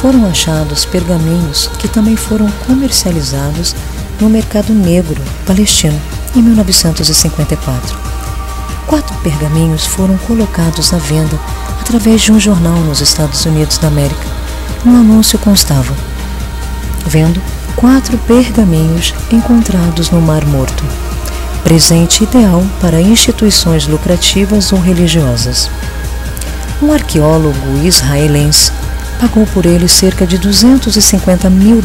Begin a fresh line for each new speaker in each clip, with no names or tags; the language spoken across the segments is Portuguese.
foram achados pergaminhos que também foram comercializados no mercado negro palestino em 1954. 4 pergaminhos foram colocados à venda através de um jornal nos Estados Unidos da América. No anúncio constava: vendo 4 pergaminhos encontrados no Mar Morto. Presente ideal para instituições lucrativas ou religiosas. Um arqueólogo israelense pagou por ele cerca de $250 mil,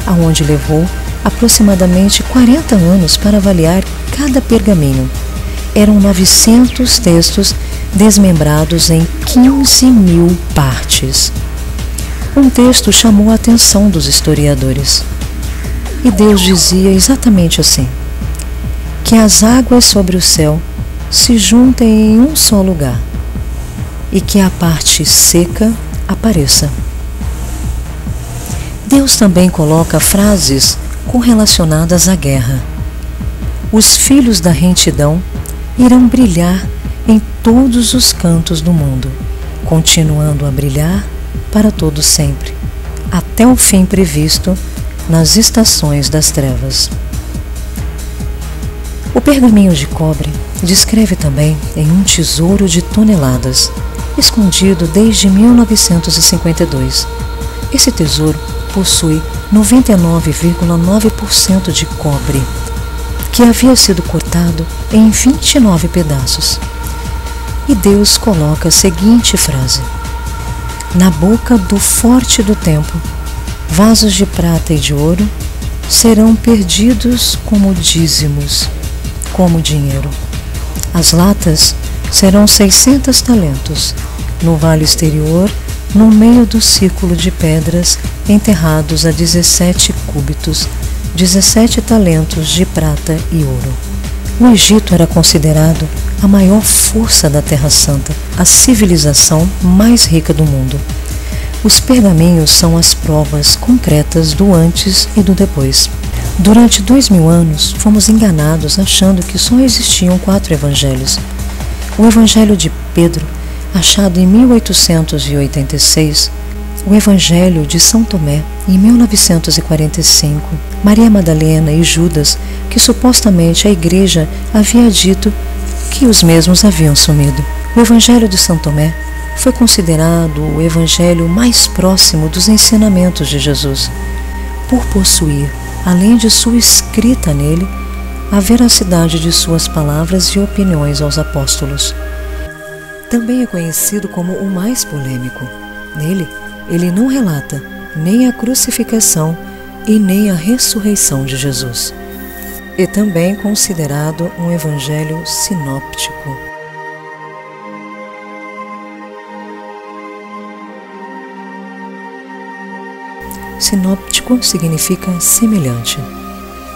aonde levou aproximadamente 40 anos para avaliar cada pergaminho. Eram 900 textos desmembrados em 15 mil partes. Um texto chamou a atenção dos historiadores. E Deus dizia exatamente assim: que as águas sobre o céu se juntem em um só lugar, e que a parte seca apareça. Deus também coloca frases correlacionadas à guerra. Os filhos da retidão irão brilhar em todos os cantos do mundo, continuando a brilhar para todo sempre, até o fim previsto nas estações das trevas. O pergaminho de cobre descreve também em um tesouro de toneladas, escondido desde 1952. Esse tesouro possui 99,9% de cobre, que havia sido cortado em 29 pedaços. E Deus coloca a seguinte frase: na boca do forte do templo, vasos de prata e de ouro serão perdidos como dízimos, como dinheiro. As latas serão 600 talentos, no vale exterior, no meio do círculo de pedras enterrados a 17 cúbitos, 17 talentos de prata e ouro. O Egito era considerado a maior força da Terra Santa, a civilização mais rica do mundo. Os pergaminhos são as provas concretas do antes e do depois. Durante 2000 anos, fomos enganados achando que só existiam 4 evangelhos. O Evangelho de Pedro, achado em 1886, o Evangelho de São Tomé, em 1945, Maria Madalena e Judas, que supostamente a Igreja havia dito que os mesmos haviam sumido. O Evangelho de São Tomé foi considerado o evangelho mais próximo dos ensinamentos de Jesus, por possuir, além de sua escrita nele, a veracidade de suas palavras e opiniões aos apóstolos. Também é conhecido como o mais polêmico. Nele, ele não relata nem a crucificação e nem a ressurreição de Jesus. É também considerado um evangelho sinóptico. Sinóptico significa semelhante.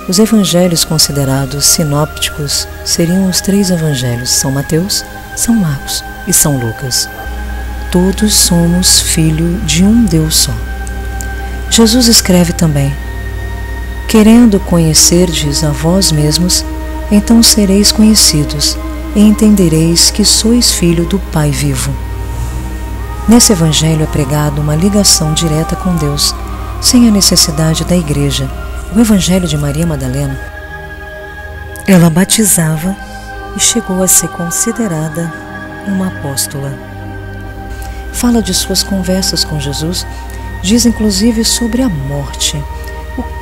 Os evangelhos considerados sinópticos seriam os 3 evangelhos: São Mateus, São Marcos e São Lucas. Todos somos filho de um Deus só. Jesus escreve também: querendo conhecerdes a vós mesmos, então sereis conhecidos e entendereis que sois filho do Pai vivo. Nesse evangelho é pregado uma ligação direta com Deus, sem a necessidade da igreja. O Evangelho de Maria Madalena, ela batizava e chegou a ser considerada uma apóstola. Fala de suas conversas com Jesus, diz inclusive sobre a morte.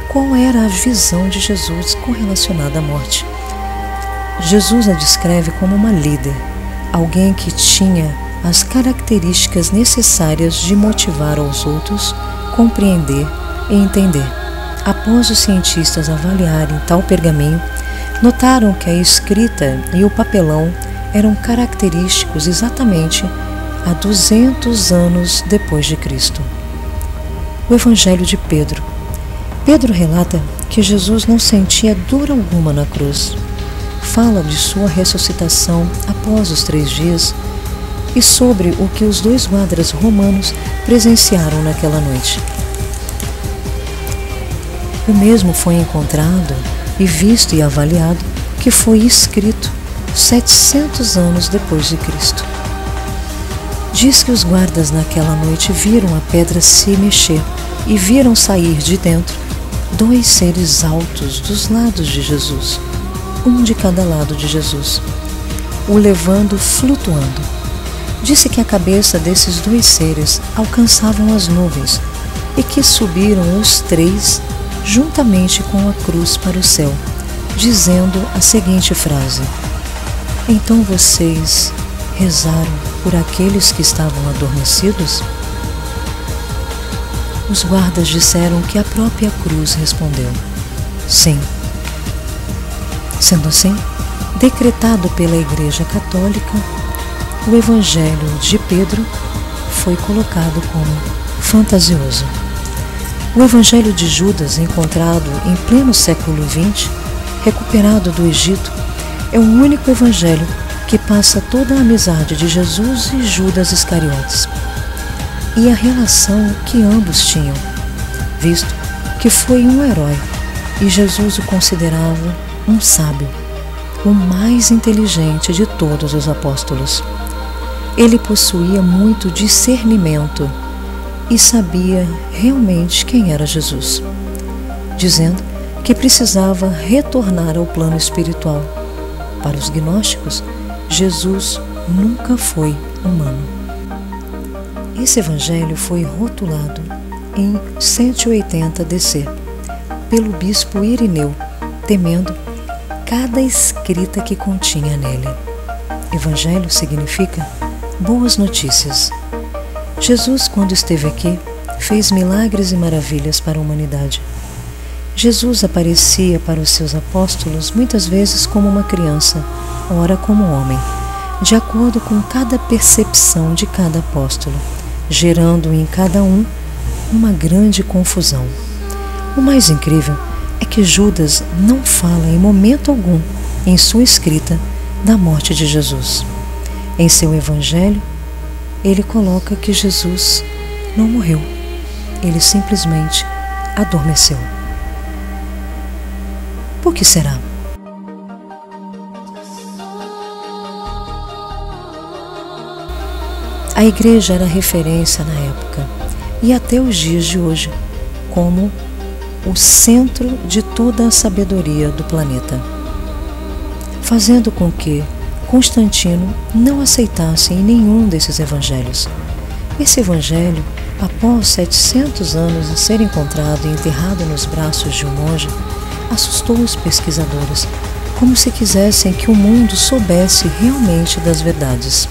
Qual era a visão de Jesus correlacionada à morte? Jesus a descreve como uma líder, alguém que tinha as características necessárias de motivar aos outros, compreender e entender. Após os cientistas avaliarem tal pergaminho, notaram que a escrita e o papelão eram característicos exatamente há 200 anos depois de Cristo. O Evangelho de Pedro. Pedro relata que Jesus não sentia dor alguma na cruz. Fala de sua ressuscitação após os 3 dias e sobre o que os 2 guardas romanos presenciaram naquela noite. O mesmo foi encontrado e visto e avaliado que foi escrito 700 anos depois de Cristo. Diz que os guardas naquela noite viram a pedra se mexer e viram sair de dentro 2 seres altos dos lados de Jesus, um de cada lado de Jesus, o levando flutuando. Disse que a cabeça desses 2 seres alcançavam as nuvens e que subiram os 3 juntamente com a cruz para o céu, dizendo a seguinte frase: então vocês rezaram por aqueles que estavam adormecidos? Os guardas disseram que a própria cruz respondeu: sim. Sendo assim, decretado pela Igreja Católica, o Evangelho de Pedro foi colocado como fantasioso. O Evangelho de Judas, encontrado em pleno século XX, recuperado do Egito, é o único evangelho que passa toda a amizade de Jesus e Judas Iscariotes e a relação que ambos tinham, visto que foi um herói e Jesus o considerava um sábio, o mais inteligente de todos os apóstolos. Ele possuía muito discernimento e sabia realmente quem era Jesus, dizendo que precisava retornar ao plano espiritual. Para os gnósticos, Jesus nunca foi humano. Esse evangelho foi rotulado em 180 DC pelo bispo Irineu, temendo cada escrita que continha nele. Evangelho significa boas notícias. Jesus, quando esteve aqui, fez milagres e maravilhas para a humanidade. Jesus aparecia para os seus apóstolos muitas vezes como uma criança, ora como homem, de acordo com cada percepção de cada apóstolo, gerando em cada um uma grande confusão. O mais incrível é que Judas não fala em momento algum, em sua escrita, da morte de Jesus. Em seu evangelho, ele coloca que Jesus não morreu, ele simplesmente adormeceu. Por que será? A igreja era referência na época e até os dias de hoje como o centro de toda a sabedoria do planeta, fazendo com que Constantino não aceitasse em nenhum desses evangelhos. Esse evangelho, após 700 anos de ser encontrado e enterrado nos braços de um monge, assustou os pesquisadores, como se quisessem que o mundo soubesse realmente das verdades.